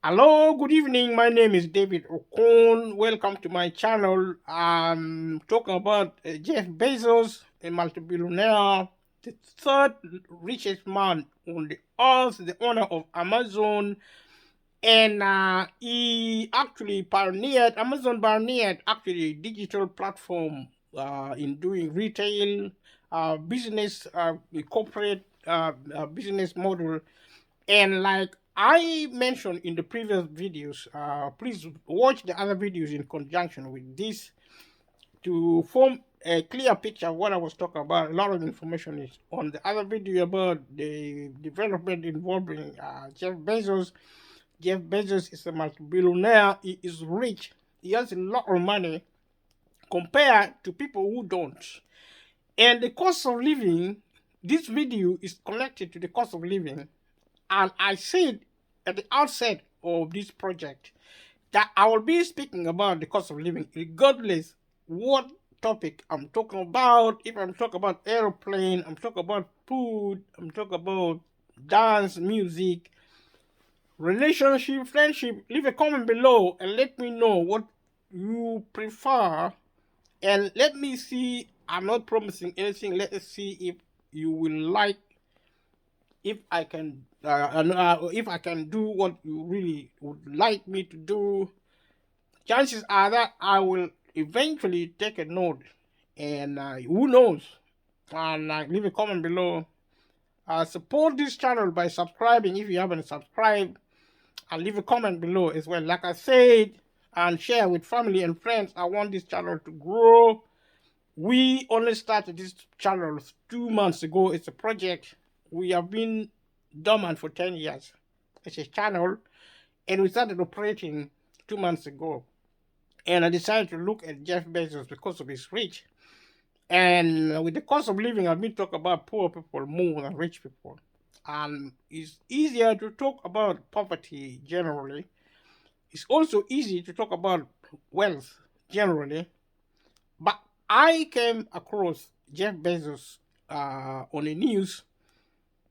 Hello, good evening. My name is David Okon. Welcome to my channel. I'm talking about Jeff Bezos, a multi-billionaire, the third richest man on the earth, the owner of Amazon, and he actually pioneered, Amazon pioneered actually digital platform in doing retail, business, corporate business model, and like I mentioned in the previous videos, please watch the other videos in conjunction with this to form a clear picture of what I was talking about. A lot of information is on the other video about the development involving Jeff Bezos. Jeff Bezos is a multi-billionaire. He is rich. He has a lot of money compared to people who don't. And the cost of living, this video is connected to the cost of living. And I said at the outset of this project that I will be speaking about the cost of living regardless what topic I'm talking about. If I'm talking about airplane, I'm talking about food, I'm talking about dance, music, relationship, friendship, leave a comment below and let me know what you prefer. And let me see, I'm not promising anything. Let us see if you will like, if I can do what you really would like me to do. Chances are that I will eventually take a note, and who knows? And leave a comment below. Support this channel by subscribing if you haven't subscribed, and leave a comment below as well. Like I said, and share with family and friends. I want this channel to grow. We only started this channel 2 months ago. It's a project. We have been dormant for 10 years. It's a channel, and we started operating 2 months ago. And I decided to look at Jeff Bezos because of his reach. And with the cost of living, I've been talking about poor people more than rich people. And it's easier to talk about poverty generally. It's also easy to talk about wealth generally. But I came across Jeff Bezos on the news,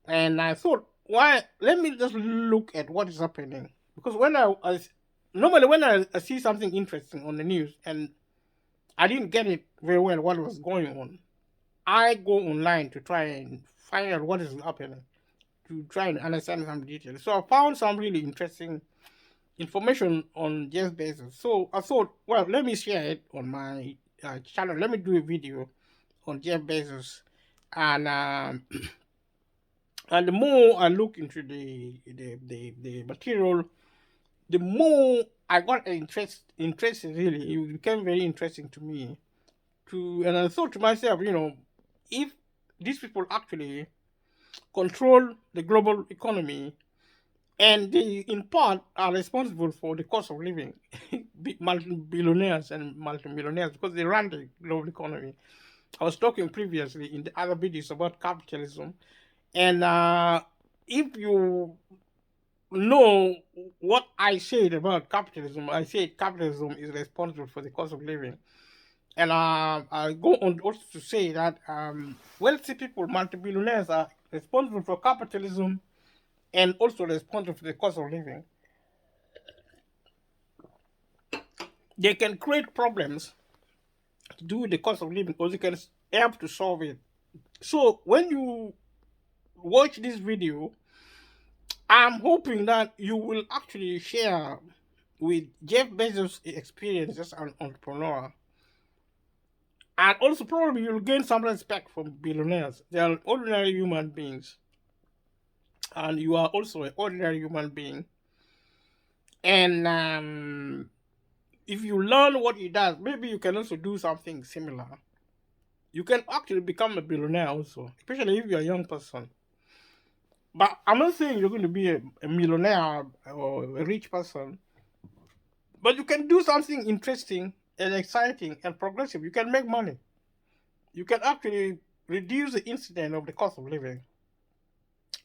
and I thought, why? Let me just look at what is happening. Because normally when I see something interesting on the news and I didn't get it very well what was going on, I go online to try and find out what is happening, to try and understand some details. So I found some really interesting information on Jeff Bezos. So I thought, well, let me share it on my channel. Let me do a video on Jeff Bezos, and and the more I look into the material, the more I got interested really. It became very interesting to me. And I thought to myself, if these people actually control the global economy and they in part are responsible for the cost of living, multi-billionaires and multi-millionaires, because they run the global economy. I was talking previously in the other videos about capitalism, and if you know what I said about capitalism, I said capitalism is responsible for the cost of living. And I go on also to say that wealthy people, multi-billionaires, are responsible for capitalism and also responsible for the cost of living. They can create problems to do with the cost of living, or they can help to solve it. So when you watch this video, I'm hoping that you will actually share with Jeff Bezos' experience as an entrepreneur. And also probably you'll gain some respect from billionaires. They are ordinary human beings. And you are also an ordinary human being. And if you learn what he does, maybe you can also do something similar. You can actually become a billionaire also, especially if you're a young person. But I'm not saying you're going to be a millionaire or a rich person. But you can do something interesting and exciting and progressive. You can make money. You can actually reduce the incidence of the cost of living.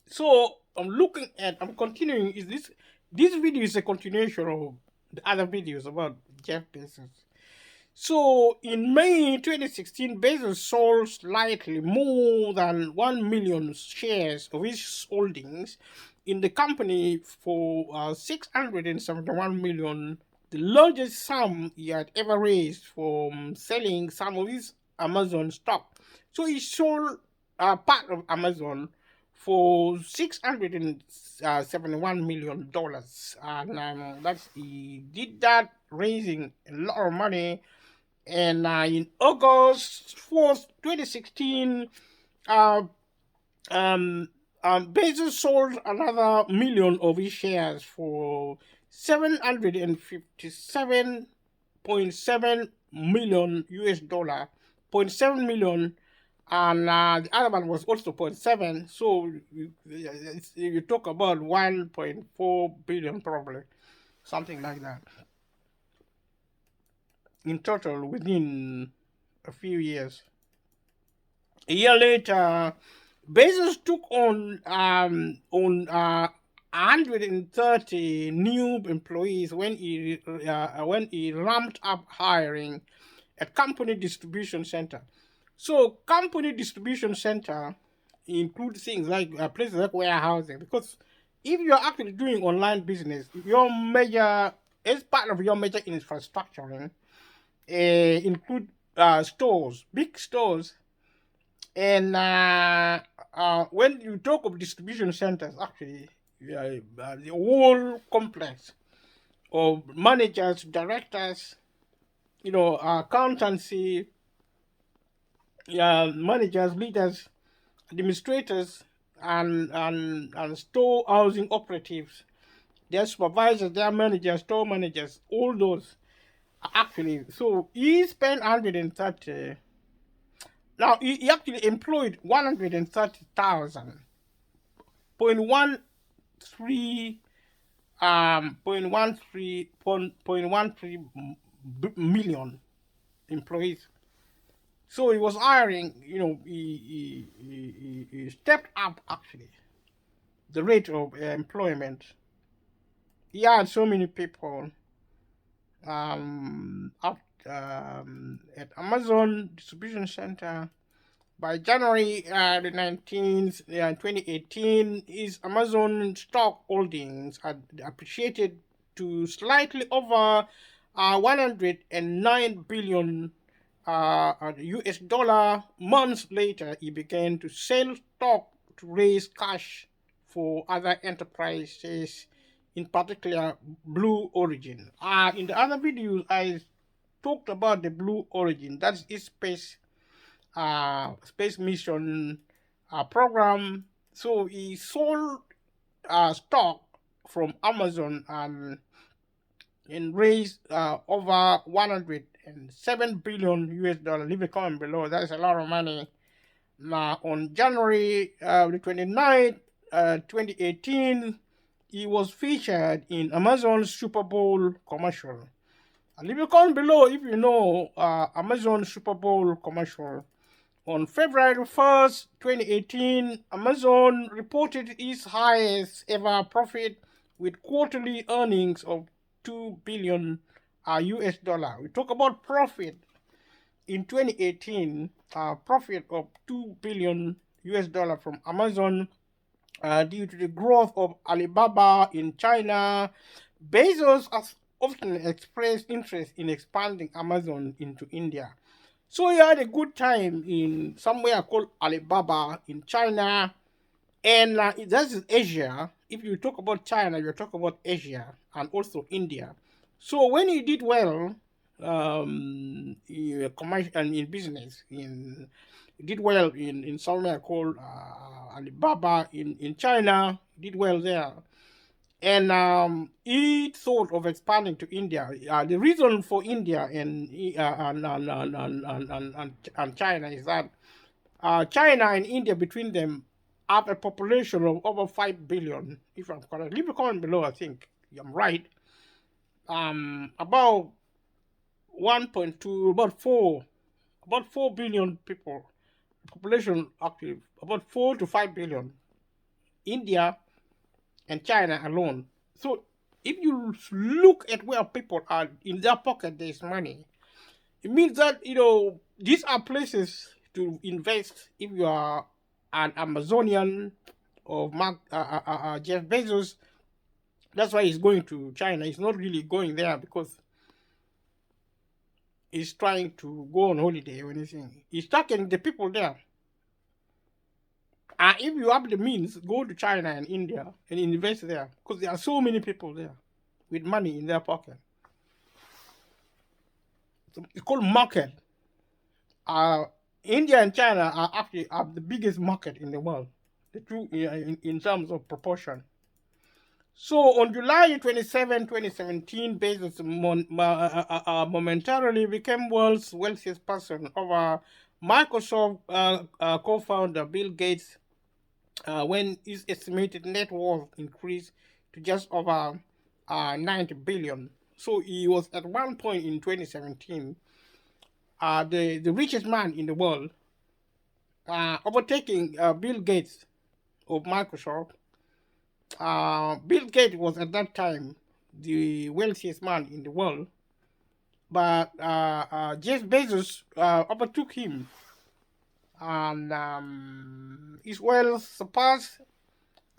So I'm continuing. This video is a continuation of the other videos about Jeff Bezos. So in May 2016, Bezos sold slightly more than 1 million shares of his holdings in the company for 671 million, the largest sum he had ever raised from selling some of his Amazon stock. So he sold part of Amazon for $671 million, and that's he did that, raising a lot of money. And in August 4th, 2016, uh, um, Bezos sold another million of his shares for 757.7 million US dollar, point 7 million, and the other one was also point 0.7. So you talk about 1.4 billion, probably something like that in total within a few years. A year later, Bezos took on 130 new employees when he ramped up hiring at company distribution center. So company distribution center include things like places like warehousing, because if you're actually doing online business, your major as part of your major infrastructuring include stores, big stores. And when you talk of distribution centers, actually, the whole complex of managers, directors, accountancy, managers, leaders, administrators, and store housing operatives, their supervisors, their managers, store managers, all those actually. So he spent 130. Now he actually employed 130,000 point one three point one three million employees. So he was hiring. He stepped up actually the rate of employment. He had so many people at Amazon distribution center. By January the 19th, 2018, his Amazon stock holdings had appreciated to slightly over 109 billion US dollar. Months later, he began to sell stock to raise cash for other enterprises, in particular Blue Origin. In the other videos, I talked about the Blue Origin. That's his space mission program. So he sold stock from Amazon and raised over 107 billion US dollar. Leave a comment below. That's a lot of money. Now on January the 29th, 2018, he was featured in Amazon's Super Bowl commercial. Leave a comment below if you know Amazon Super Bowl commercial. On February 1st, 2018, Amazon reported its highest ever profit with quarterly earnings of 2 billion US dollar. We talk about profit in 2018, profit of 2 billion US dollar from Amazon due to the growth of Alibaba in China. Bezos has often expressed interest in expanding Amazon into India. So he had a good time in somewhere called Alibaba in China, and that's in Asia. If you talk about China, you talk about Asia and also India. So when he did well in commercial and in business, he did well in somewhere called Alibaba in China, did well there. And he thought of expanding to India. The reason for India and China is that China and India between them have a population of over 5 billion, if I'm correct. Leave a comment below, I think I'm right. About 1.2, about 4 billion people. Population actually, about 4 to 5 billion. India and China alone. So if you look at where people are, in their pocket there's money, it means that these are places to invest if you are an Amazonian of Jeff Bezos. That's why he's going to China. He's not really going there because he's trying to go on holiday or anything. He's talking to the people there. If you have the means, go to China and India and invest there because there are so many people there with money in their pocket. So it's called market. India and China are actually the biggest market in the world, the two in terms of proportion. So on July 27, 2017, Bezos momentarily became world's wealthiest person over Microsoft co-founder Bill Gates when his estimated net worth increased to just over 90 billion. So he was at one point in 2017 the richest man in the world, overtaking Bill Gates of Microsoft. Bill Gates was at that time the wealthiest man in the world, but Jeff Bezos overtook him, and his wealth surpassed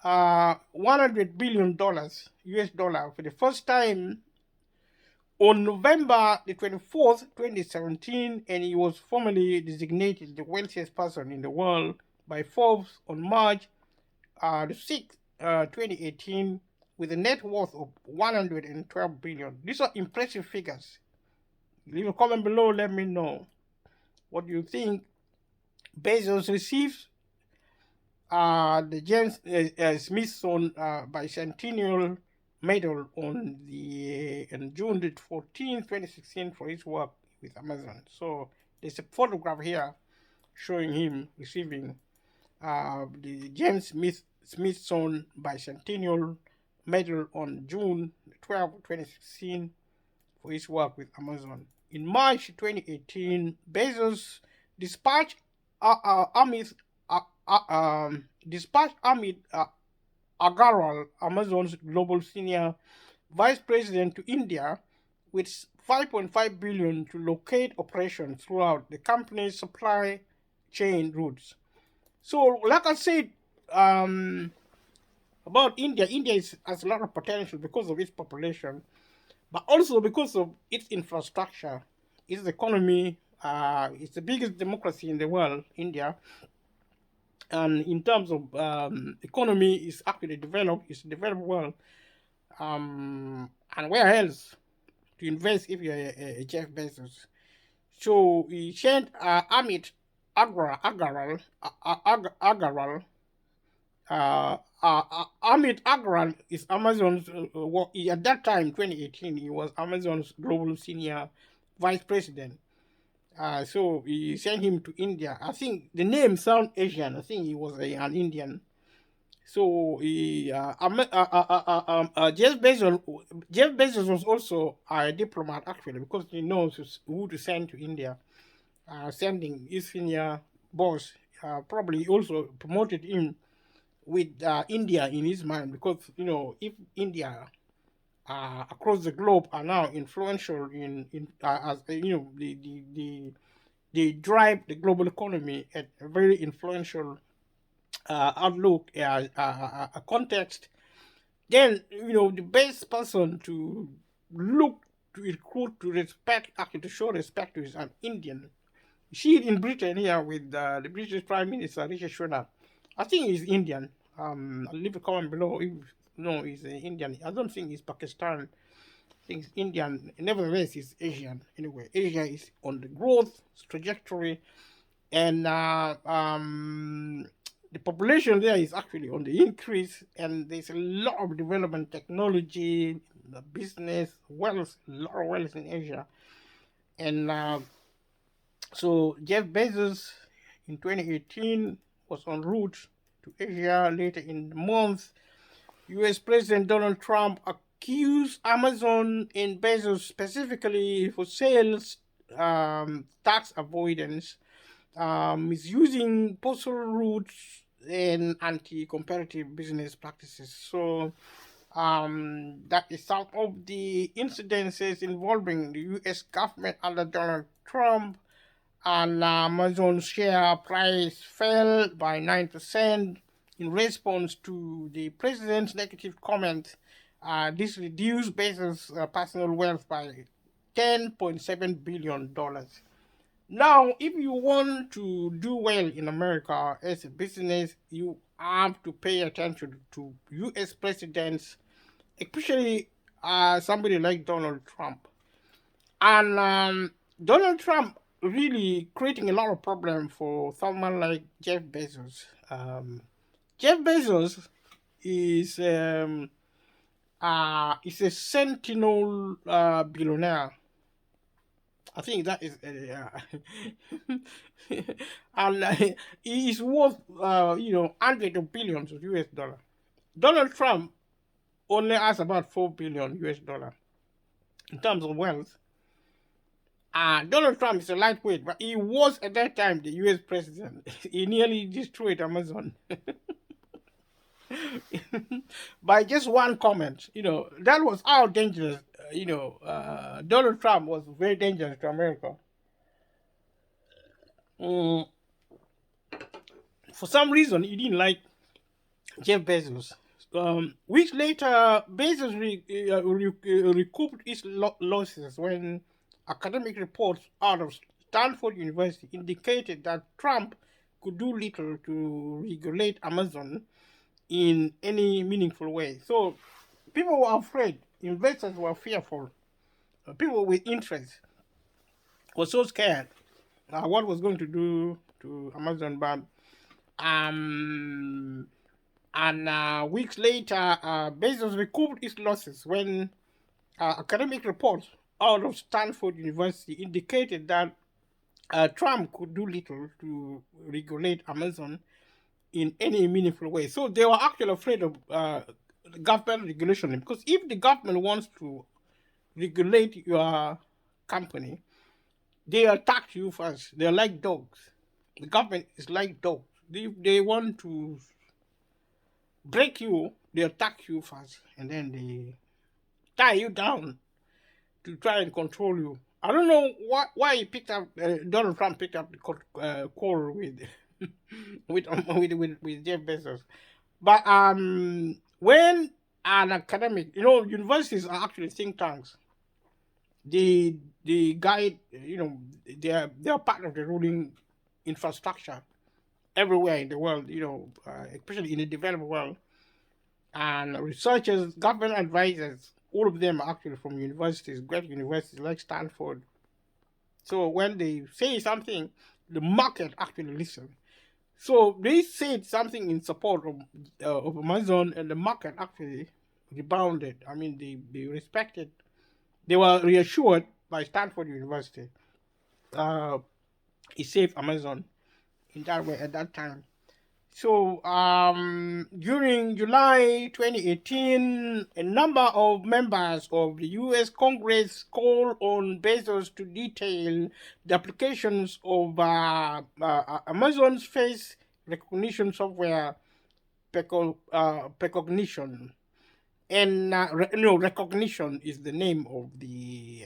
$100 billion US dollar for the first time on November the 24th, 2017, and he was formally designated the wealthiest person in the world by Forbes on March the 6th, 2018, with a net worth of 112 billion. These are impressive figures. Leave a comment below, let me know what you think. Bezos receives the James Smithson Bicentennial Medal on June the 14th, 2016 for his work with Amazon. So there's a photograph here showing him receiving the James Smithson Bicentennial Medal on June 12, 2016 for his work with Amazon. In March 2018, Bezos dispatched Amit Agarwal, Amazon's global senior vice president, to India with $5.5 billion to locate operations throughout the company's supply chain routes. So, like I said about India, has a lot of potential because of its population, but also because of its infrastructure, its economy. It's the biggest democracy in the world, India. And in terms of economy, it's actually developed. It's a developed world. And where else to invest if you're a Jeff Bezos? So he sent Amit Agarwal. Amit Agarwal is Amazon's. At that time, 2018, he was Amazon's global senior vice president. So he sent him to India. I think the name sounds Asian. I think he was an Indian. So Jeff Bezos was also a diplomat actually because he knows who to send to India. Sending his senior boss probably also promoted him with India in his mind because if India across the globe are now influential in as they drive the global economy at a very influential outlook, a context, then the best person to look to recruit, to respect, actually to show respect to is an Indian. You see it in Britain here with the British Prime Minister Rishi Sunak. I think he's Indian. I'll leave a comment below if he's Indian. I don't think he's Pakistan. I think it's Indian. Nevertheless, he's Asian. Anyway, Asia is on the growth trajectory, and the population there is actually on the increase, and there's a lot of development, technology, business, wealth, a lot of wealth in Asia. And so Jeff Bezos in 2018 was en route to Asia. Later in the month, U.S. President Donald Trump accused Amazon and Bezos specifically for sales tax avoidance, misusing postal routes, and anti-competitive business practices. So that is some of the incidences involving the U.S. government under Donald Trump, and Amazon's share price fell by 9% in response to the president's negative comment. This reduced Bezos' personal wealth by $10.7 billion. Now, if you want to do well in America as a business, you have to pay attention to U.S. presidents, especially somebody like Donald Trump. And Donald Trump really creating a lot of problem for someone like Jeff Bezos. Jeff Bezos is a sentinel billionaire. I think that is, and he is worth, hundreds of billions of US dollar. Donald Trump only has about 4 billion US dollar in terms of wealth. Donald Trump is a lightweight, but he was at that time the US president. He nearly destroyed Amazon. By just one comment, that was how dangerous, Donald Trump was very dangerous to America. For some reason, he didn't like Jeff Bezos. Weeks later, Bezos recouped his losses when academic reports out of Stanford University indicated that Trump could do little to regulate Amazon in any meaningful way. So people were afraid, investors were fearful, people with interest were so scared what was going to do to Amazon. But weeks later, Bezos recouped his losses when academic reports out of Stanford University indicated that Trump could do little to regulate Amazon in any meaningful way. So they were actually afraid of government regulation, because if the government wants to regulate your company, they attack you first. They're like dogs. The government is like dogs. If they want to break you, they attack you first, and then they tie you down to try and control you. I don't know why he picked up Donald Trump picked up the call with with Jeff Bezos. But when an academic, universities are actually think tanks. They guide, they are part of the ruling infrastructure everywhere in the world, especially in the developed world. And researchers, government advisors, all of them are actually from universities, great universities like Stanford. So when they say something, the market actually listens. So they said something in support of Amazon, and the market actually rebounded. I mean, they respected, they were reassured by Stanford University. It saved Amazon in that way at that time. So during July 2018, a number of members of the U.S. Congress called on Bezos to detail the applications of Amazon's face recognition software, Recognition. And Recognition is the name of the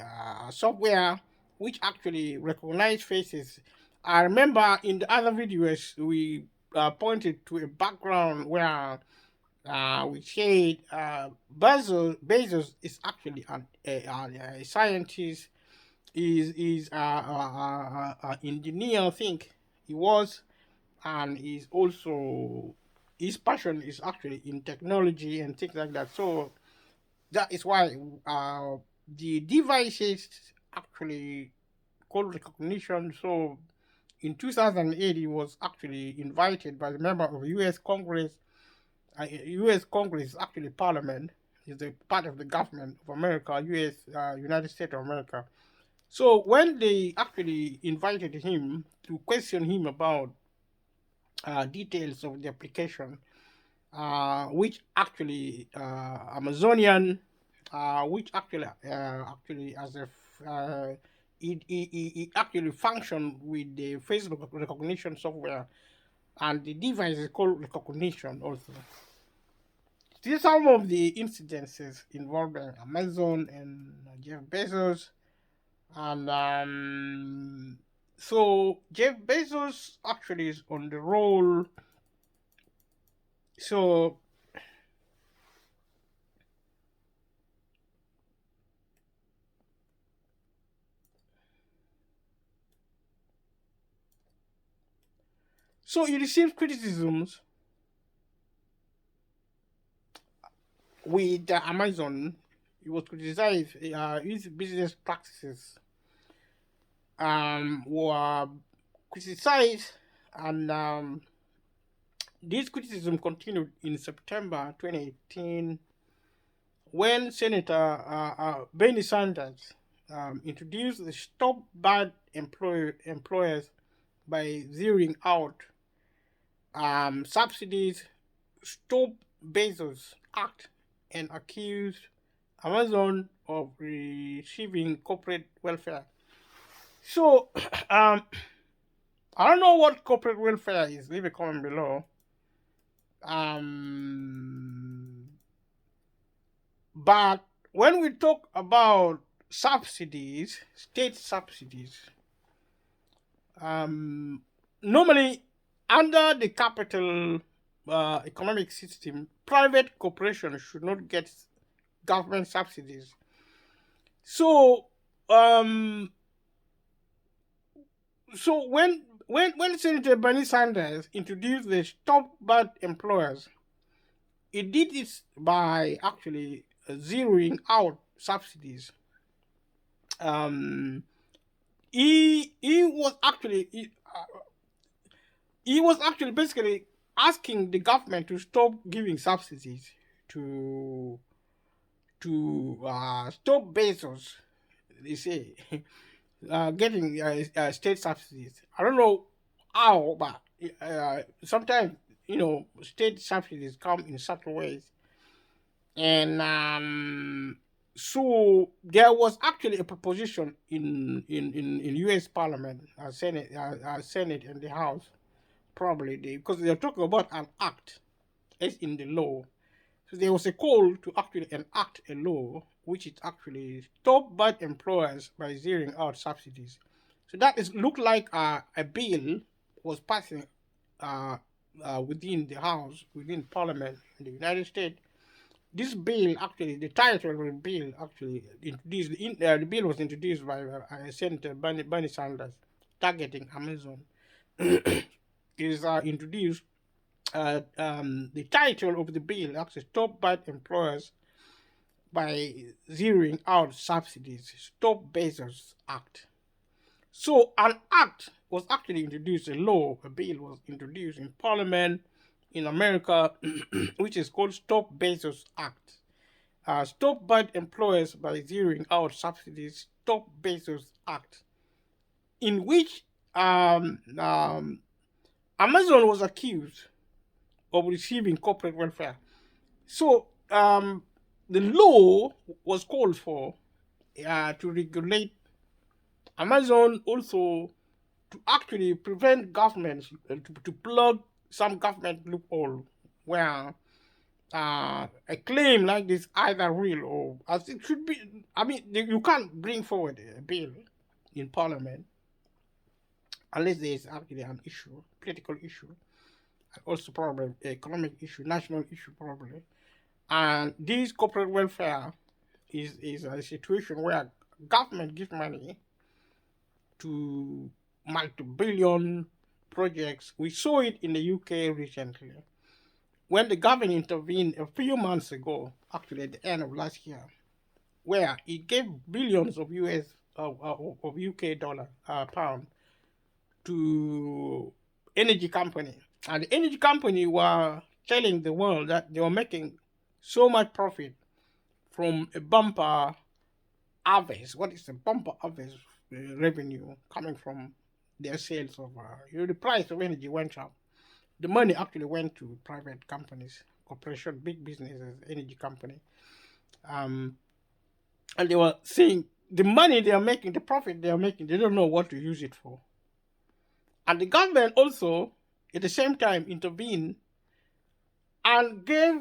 software which actually recognizes faces. I remember in the other videos we pointed to a background where we said Bezos is actually a scientist, is engineer, I think he was, and is also, his passion is actually in technology and things like that. So that is why the devices actually called Recognition. So in 2008, he was actually invited by the member of U.S. Congress. U.S. Congress is actually Parliament, is a part of the government of America, U.S. United States of America. So when they actually invited him to question him about details of the application, which actually Amazonian, which actually as a it actually functioned with the face recognition software, and the device is called Recognition also. These are some of the incidences involving Amazon and Jeff Bezos. And so Jeff Bezos actually is on the roll So so he received criticisms with Amazon. He was criticized his business practices were criticized, and this criticism continued in September 2018 when Senator Bernie Sanders introduced the Stop Bad Employers by Zeroing Out Subsidies, Stop Bezos Act, and accused Amazon of receiving corporate welfare. So, I don't know what corporate welfare is. Leave a comment below. Um, but when we talk about subsidies, state subsidies, um, normally under the capital economic system, private corporations should not get government subsidies. So, um, so when Senator Bernie Sanders introduced the Stop Bad Employers, it did it by actually zeroing out subsidies. Um, he was actually he was actually basically asking the government to stop giving subsidies to stop Bezos. They say getting state subsidies. I don't know how, but sometimes state subsidies come in such ways, and so there was actually a proposition in U.S. Parliament, Senate and the House, probably because they're talking about an act as in the law. So there was a call to actually enact a law which is actually stop bad employers by zeroing out subsidies. So that is looked like a bill was passing within the House, within Parliament in the United States. This bill actually, the title of the bill actually introduced, the bill was introduced by Senator Bernie Sanders, targeting Amazon. Is introduced. The title of the bill actually Stop Bad Employers by Zeroing Out Subsidies, Stop Bezos Act. So an act was actually introduced, a law, a bill was introduced in Parliament in America, which is called Stop Bezos Act. Stop Bad Employers by Zeroing Out Subsidies, Stop Bezos Act, in which Amazon was accused of receiving corporate welfare. So the law was called for to regulate Amazon, also to actually prevent governments to plug some government loophole where a claim like this either real or as it should be. I mean, you can't bring forward a bill in Parliament unless there is actually an issue, political issue, and also probably economic issue, national issue probably. And this corporate welfare is a situation where government gives money to multi-billion projects. We saw it in the UK recently when the government intervened a few months ago, actually at the end of last year, where it gave billions of of UK dollar pound to energy company, and the energy company were telling the world that they were making so much profit from a bumper harvest. What is a bumper harvest revenue coming from their sales of the price of energy went up. The money actually went to private companies, corporation, big businesses, energy company, and they were saying the money they are making, the profit they are making, they don't know what to use it for. And the government also, at the same time, intervened and gave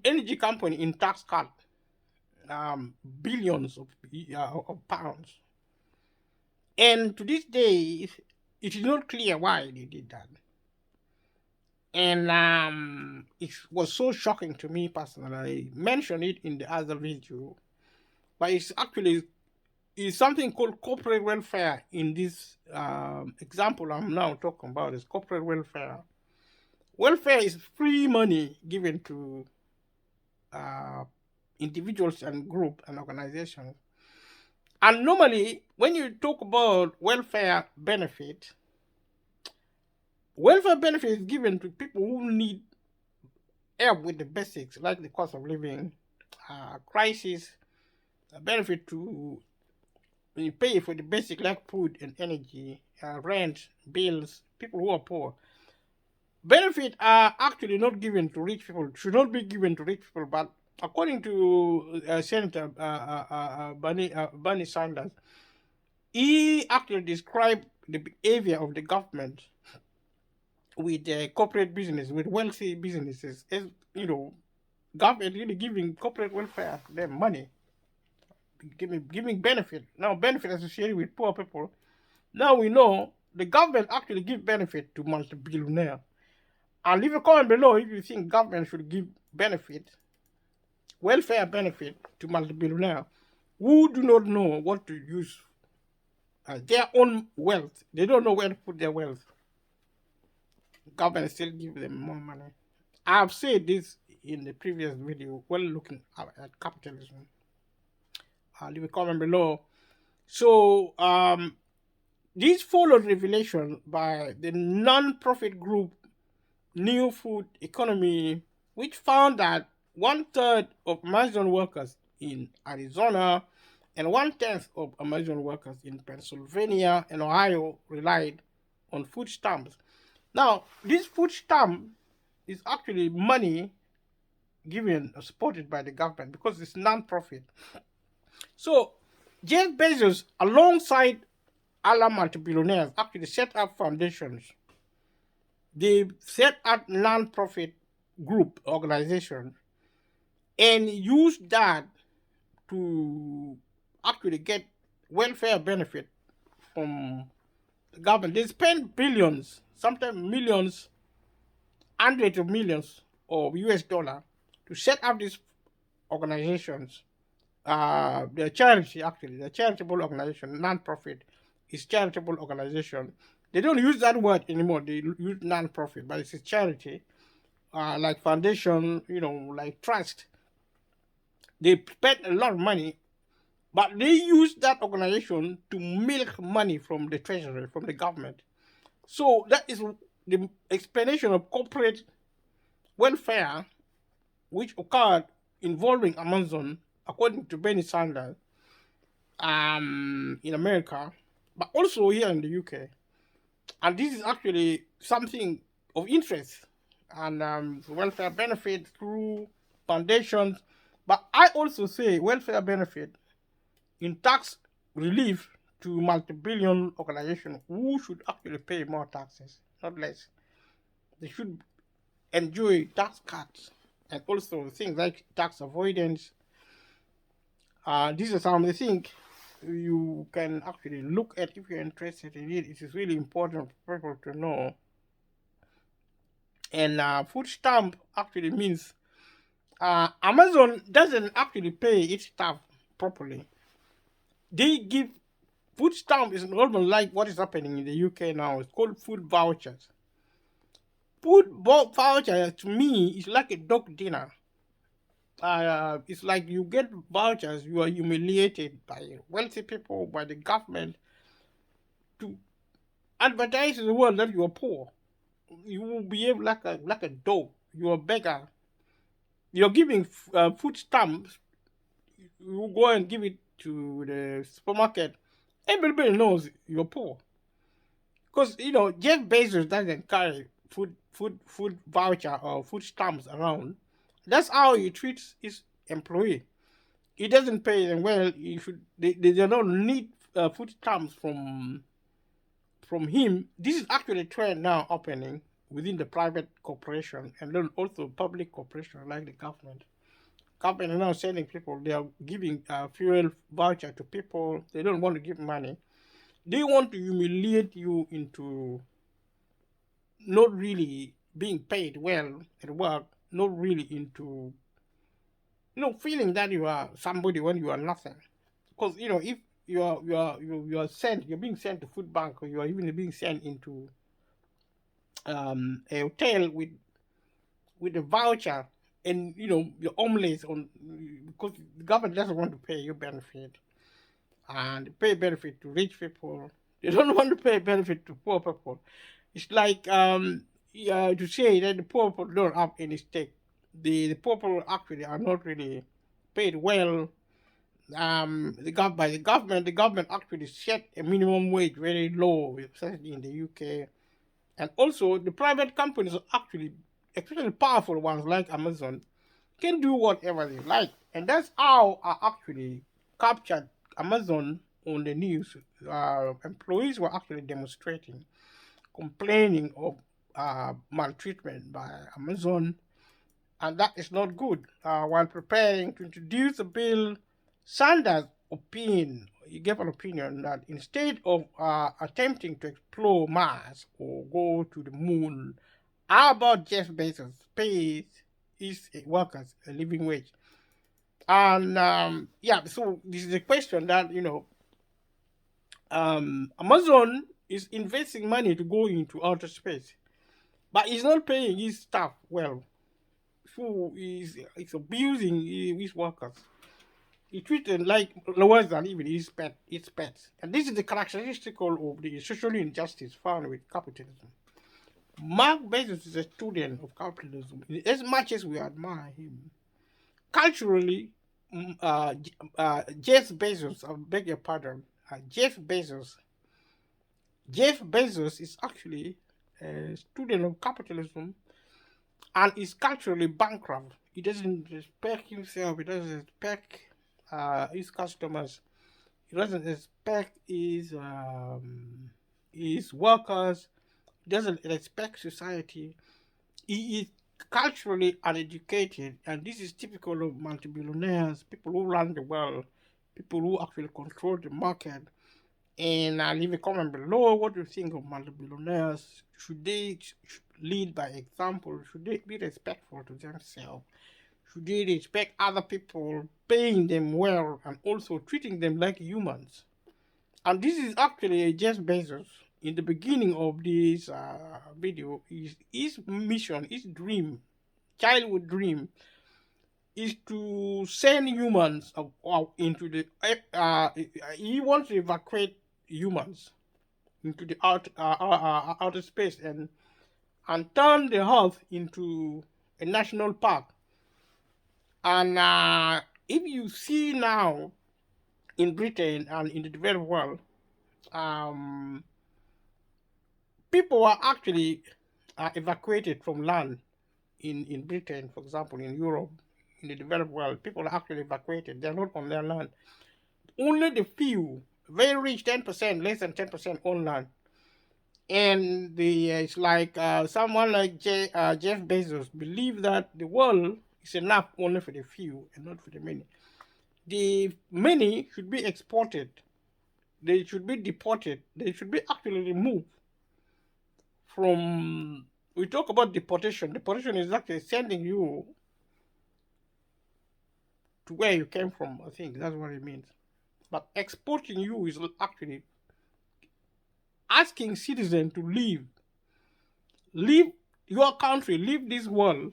energy company in tax cut billions of pounds. And to this day, it is not clear why they did that. And it was so shocking to me personally. I mentioned it in the other video, but it's actually is something called corporate welfare in this example I'm now talking about is corporate welfare. Welfare is free money given to uh, individuals and group and organizations. And normally, when you talk about welfare benefit is given to people who need help with the basics like the cost of living, crisis, benefit to when you pay for the basic like food and energy, rent, bills, people who are poor. Benefits are actually not given to rich people, should not be given to rich people, but according to Senator Bernie Sanders, he actually described the behavior of the government with corporate business, with wealthy businesses, as you know, government really giving corporate welfare them money, giving benefit. Now benefit associated with poor people. Now we know the government actually give benefit to multi-billionaire. And leave a comment below if you think government should give benefit, welfare benefit to multi-billionaire who do not know what to use their own wealth. They don't know where to put their wealth. Government still give them more money. I've said this in the previous video when looking at capitalism. Leave a comment below. So this followed revelation by the non-profit group New Food Economy, which found that 1/3 of Amazon workers in Arizona and 1/10 of Amazon workers in Pennsylvania and Ohio relied on food stamps. Now, this food stamp is actually money given or supported by the government because it's non-profit. So, Jeff Bezos, alongside other multi-billionaires, actually set up foundations. They set up non-profit group organizations and use that to actually get welfare benefit from the government. They spend billions, sometimes millions, hundreds of millions of US dollar to set up these organizations. They're charity actually, they're charitable organization, non-profit is charitable organization. They don't use that word anymore. They use non-profit, but it's a charity, like foundation, like trust. They spend a lot of money, but they use that organization to milk money from the treasury, from the government. So that is the explanation of corporate welfare, which occurred involving Amazon, according to Bernie Sanders, in America, but also here in the UK. And this is actually something of interest, and welfare benefit through foundations. But I also say welfare benefit in tax relief to multi-billion organizations who should actually pay more taxes, not less. They should enjoy tax cuts and also things like tax avoidance. These are some of the things you can actually look at if you're interested in it. It is really important for people to know. And food stamp actually means Amazon doesn't actually pay its staff properly. They give food stamp is almost like what is happening in the UK now. It's called food vouchers. Food voucher to me is like a dog dinner. It's like you get vouchers, you are humiliated by wealthy people, by the government, to advertise to the world that you are poor. You will behave like a dog. You are a beggar. You're giving food stamps. You go and give it to the supermarket. Everybody knows you're poor. Because Jeff Bezos doesn't carry food voucher or food stamps around. That's how he treats his employee. He doesn't pay them well. They don't need food stamps from him. This is actually a trend now happening within the private corporation and then also public corporation like the government. Government is now sending people. They are giving fuel voucher to people. They don't want to give money. They want to humiliate you into not really being paid well at work, not really into feeling that you are somebody when you are nothing. Because if you're being sent to food bank, or you are even being sent into a hotel with a voucher, and you're homeless on because the government doesn't want to pay you benefit, and pay benefit to rich people. They don't want to pay benefit to poor people. It's like yeah, to say that the poor people don't have any stake. The poor people actually are not really paid well. By the government actually set a minimum wage very low, especially in the UK. And also, the private companies are actually, especially powerful ones like Amazon, can do whatever they like. And that's how I actually captured Amazon on the news. Employees were actually demonstrating, complaining of maltreatment by Amazon, and that is not good. While preparing to introduce the bill, Sanders he gave an opinion that instead of attempting to explore Mars or go to the moon, how about Jeff Bezos pays his workers a living wage? And yeah, so this is a question that Amazon is investing money to go into outer space, but he's not paying his staff well. Who is abusing his workers. He treated like lower than even his pets. And this is the characteristic of the social injustice found with capitalism. Mark Bezos is a student of capitalism. As much as we admire him, culturally, Jeff Bezos, I beg your pardon, Jeff Bezos is actually a student of capitalism and is culturally bankrupt. He doesn't respect himself. He doesn't respect his customers. He doesn't respect his workers. He doesn't respect society. He is culturally uneducated, and this is typical of multi-billionaires, people who run the world, people who actually control the market. And leave a comment below what you think of multi-billionaires. Should they lead by example? Should they be respectful to themselves? Should they respect other people, paying them well, and also treating them like humans? And this is actually Jeff Bezos. In the beginning of this video, his mission, his dream, childhood dream, is to send humans out into the. He wants to evacuate humans into the outer space and turn the Earth into a national park. And if you see now in Britain and in the developed world, um, people are actually evacuated from land in Britain, for example, in Europe, in the developed world. People are actually evacuated. They're not on their land. Only the few, very rich, 10%, less than 10% own land. And it's like someone like Jeff Bezos believe that the world is enough only for the few and not for the many. The many should be exported. They should be deported. They should be actually removed from. We talk about deportation. Deportation is actually sending you to where you came from. I think that's what it means. But exporting you is actually asking citizens to leave your country, leave this world,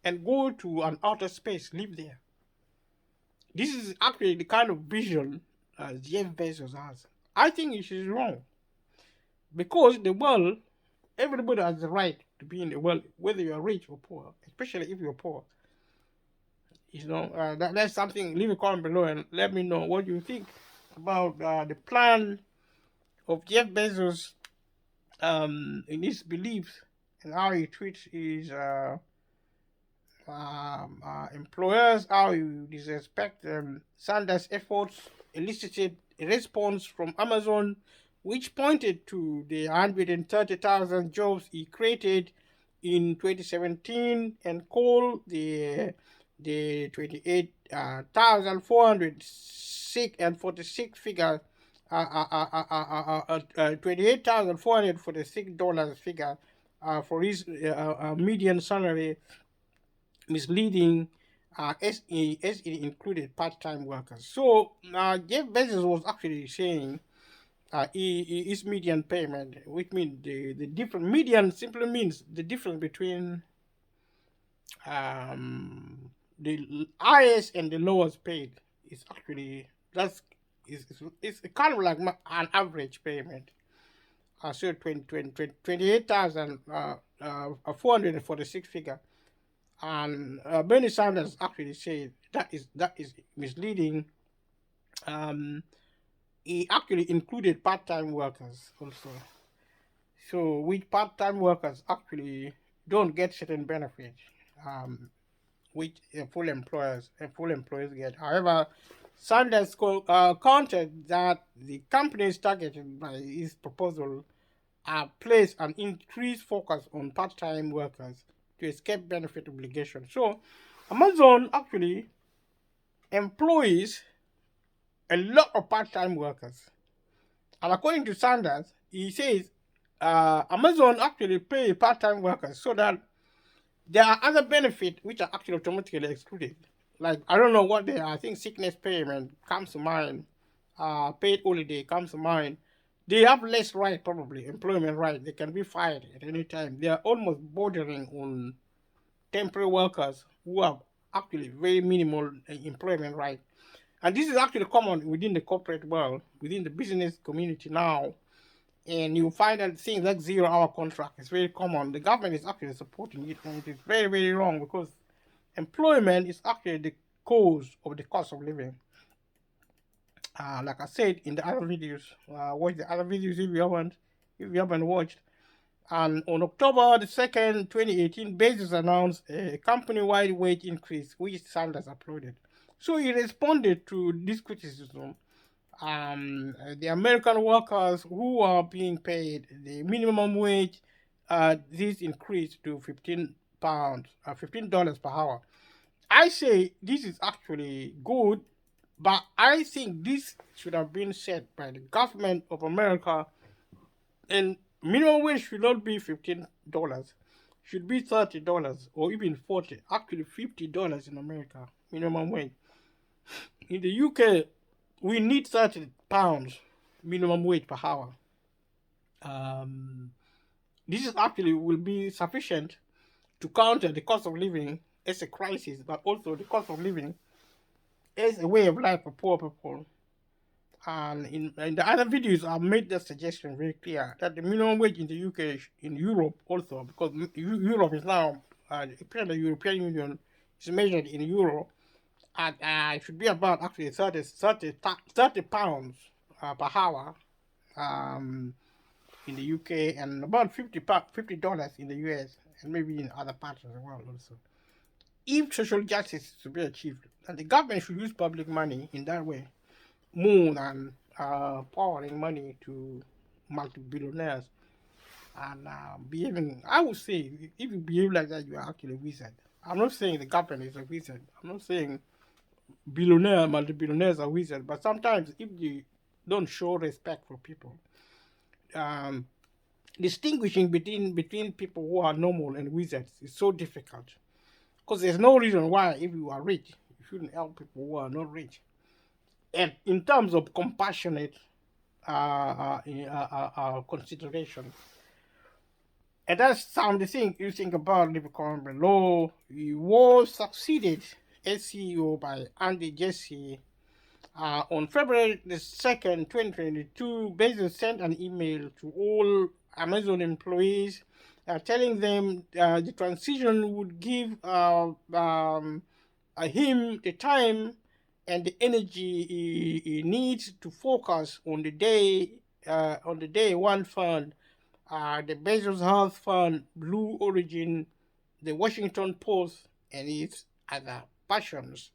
and go to an outer space, live there. This is actually the kind of vision Jeff Bezos has. I think it is wrong because the world, everybody has the right to be in the world, whether you are rich or poor, especially if you're poor. That's something. Leave a comment below and let me know what you think about the plan of Jeff Bezos in his beliefs and how he treats his employers, how he disrespect Sanders' efforts elicited a response from Amazon, which pointed to the 130,000 jobs he created in 2017 and called the 28,446 figure, $28,446 figure for his median salary misleading as it included part-time workers. So Jeff Bezos was actually saying his median payment, which means the different median simply means the difference between the highest and the lowest paid is actually that's is kind of like an average payment. So 28,446 figure, and Bernie Sanders actually said that is misleading. Um, he actually included part-time workers also. So which part-time workers actually don't get certain benefits, um, which full employers get. However, Sanders countered that the companies targeted by his proposal place an increased focus on part-time workers to escape benefit obligation. So Amazon actually employs a lot of part-time workers. And according to Sanders, he says Amazon actually pay part-time workers so that there are other benefits which are actually automatically excluded. Like I don't know what they are. I think sickness payment comes to mind. Paid holiday comes to mind. They have less right, probably employment right. They can be fired at any time. They are almost bordering on temporary workers who have actually very minimal employment right. And this is actually common within the corporate world, within the business community now. And you find that things like 0 hour contract is very common. The government is actually supporting it, and it is very, very wrong because employment is actually the cause of the cost of living. Like I said in the other videos, watch the other videos if you haven't watched. And on October the 2nd, 2018, Bezos announced a company-wide wage increase, which Sanders uploaded. So he responded to this criticism. The American workers who are being paid the minimum wage, this increased to $15 per hour. I say this is actually good, but I think this should have been set by the government of America, and minimum wage should not be $15, should be $30 or even 40. Actually, $50 in America minimum wage. In the UK, we need £30 minimum wage per hour. Um, this is actually will be sufficient to counter the cost of living as a crisis, but also the cost of living as a way of life for poor people. And in the other videos, I've made that suggestion very clear that the minimum wage in the UK, in Europe also, because Europe is now, the European Union is measured in euro, and it should be about actually 30 pounds per hour in the UK, and about $50 in the US, and maybe in other parts of the world also. If social justice is to be achieved, and the government should use public money in that way more than powering money to multi-billionaires and behaving. I would say if you behave like that, you are actually a wizard. I'm not saying the government is a wizard. I'm not saying multi-billionaires are wizards, but sometimes if you don't show respect for people, um, distinguishing between people who are normal and wizards is so difficult because there's no reason why if you are rich you shouldn't help people who are not rich. And in terms of compassionate consideration, and that's some the thing you think about Liverpool below. He was succeeded as CEO by Andy Jassy. On February the 2nd, 2022, Bezos sent an email to all Amazon employees telling them the transition would give him the time and the energy he needs to focus on the day one fund, the Bezos Health Fund, Blue Origin, the Washington Post, and his other passions.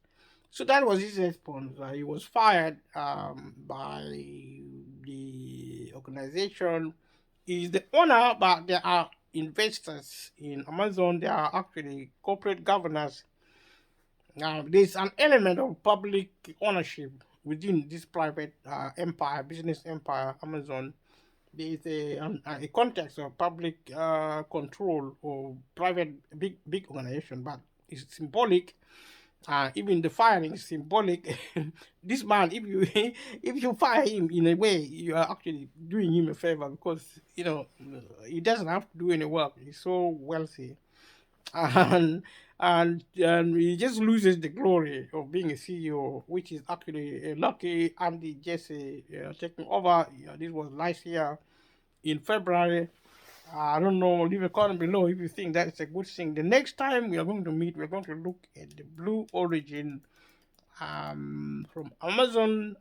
So that was his response. He was fired by the organization. He's the owner, but there are investors in Amazon. There are actually corporate governors. There's an element of public ownership within this private empire, business empire, Amazon. there is a context of public control or private big organization, but it's symbolic. Even the firing is symbolic. This man, if you if you fire him in a way, you are actually doing him a favor because he doesn't have to do any work. He's so wealthy, and and he just loses the glory of being a CEO, which is actually lucky Andy Jesse taking over. This was last year in February. I don't know. Leave a comment below if you think that's a good thing. The next time we are going to meet, we're going to look at the Blue Origin from Amazon.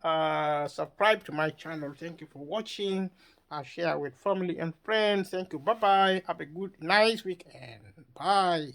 Subscribe to my channel. Thank you for watching. Share with family and friends. Thank you. Bye bye. Have a good, nice weekend. Bye.